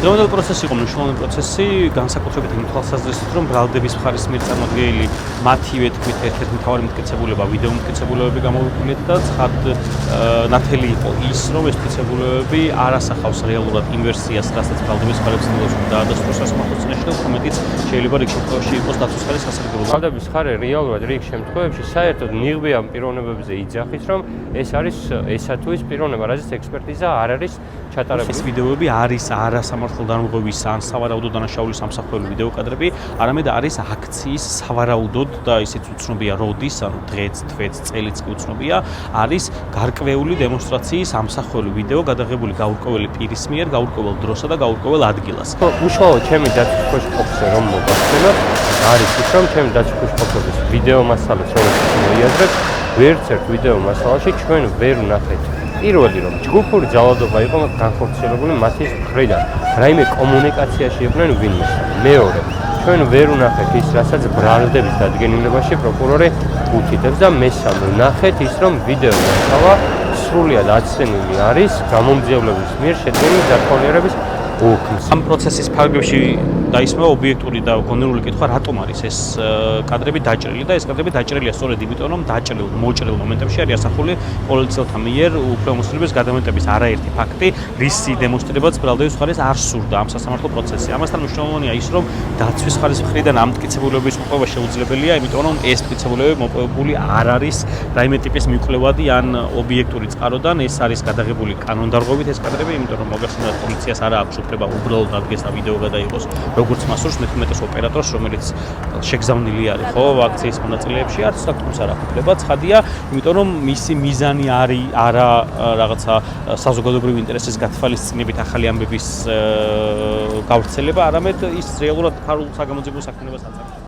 დღევანდელი პროცესი იყო მნიშვნელოვანი პროცესი, განსაკუთრებით იმ თვალსაზრისით, რომ ბრალდების მხარის მიერ წარმოდგენილი მათივე თქმით ერთ-ერთი მთავარი მტკიცებულება ვიდეო მტკიცებულებები გამოვიკვლიეთ და ცხად ნათელი იყო ის, რომ ეს მტკიცებულებები არ ასახავს რეალურად იმ ვერსიას, რასაც ბრალდების მხარე ცდილობს დაადასტუროს სასამართლო წინაშე და უმეტიც შეიძლება რიგ შემთხვევაში იყოს დაცვის მხარის სასარგებლო. ბრალდების მხარე რეალურად რიგ შემთხვევებში საერთოდ ნიღბია ამ პიროვნებებზე იძახის, რომ ეს არის ესა თუ ის პიროვნება, რაზეც ექსპერტიზა არ არის ჩატარებული. ეს ვიდეოები არის არასამართლო დარღვევის ან სავარაუდო დანაშაულის სამსახურელი ვიდეო კადრები, არამედ არის აქციის სავარაუდოდ და ისიც უცნობია როდის, ანუ დღეც, თვეც, წელიც კი უცნობია, არის გარკვეული დემონსტრაციის სამსახურელი ვიდეო გადაღებული გაურკვეველი პირის მიერ, გაურკვეველ დროსა და გაურკვეველ ადგილას. უშუალოდ ჩემი დაცვის ფოქსზე რომ მოგახსენოთ, არის ის, რომ ჩემი დაცვის ფოქსის ვიდეო მასალას რომელიც მოიაზრებ, ვერც ერთ ვიდეო მასალაში ჩვენ ვერ ვნახეთ. პირველი რომ ჯგუფური ძალადობა იყო განხორციელებული მათი მხრიდან, რაიმე კომუნიკაციაში იყვნენ ვინმე. მეორე, ჩვენ ვერ ვნახეთ ის, რასაც ბრალდების დადგენილებაში პროკურორი უთითებს და მესამე ვნახეთ ის, რომ ვიდეო მასალა სრულად აცდენილი არის გამომძიებლების მიერ შედგენილი დათვალიერების ულქნს. ამ პროცესის ფარგლებში დაისმევა ობიექტური და გონივრული კითხვა, რატომ არის ეს კადრები დაჭრილი და ეს კადრები დაჭრილია სწორედ იმიტომ, რომ მოჭრილ მომენტებში არის ასახული პოლიციელთა მიერ უფლებამოსილების გადამეტების არაერთი ფაქტი, რისი დემონსტრირებაც ბრალდების მხარეს არ სურდა ამ სასამართლო პროცესში. ამასთან მნიშვნელოვანია ის, რომ დაცვის მხარის მხრიდან ამ მტკიცებულებების მოპოვება შეუძლებელია, იმიტომ რომ ეს მტკიცებულებები მოპოვებული არ არის რაიმე ტიპის მიკვლევადი ან ობიექტური წყაროდან, ეს არის გადაღებული კანონდარღვევით ეს კადრები, იმიტომ რომ მოგახსენებთ პოლიციას არ აქვს უფლება უბრალოდ ადგეს და ვიდეო გადაიღოს როგორც მასურს, მეტ-უმეტეს ოპერატორს, რომელიც შეგზავნილი არის, ხო, აქციის მონაწილეებში, არც თუმცა რა უფლება ცხადია, იმიტომ რომ მისი მიზანი არის არა რაღაცა საზოგადოებრივი ინტერესის გათვალისწინებით ახალი ამბების გავრცელება, არამედ ის რეალურად ფარულ საგამოძიებო საქმიანობას აწარმოებს.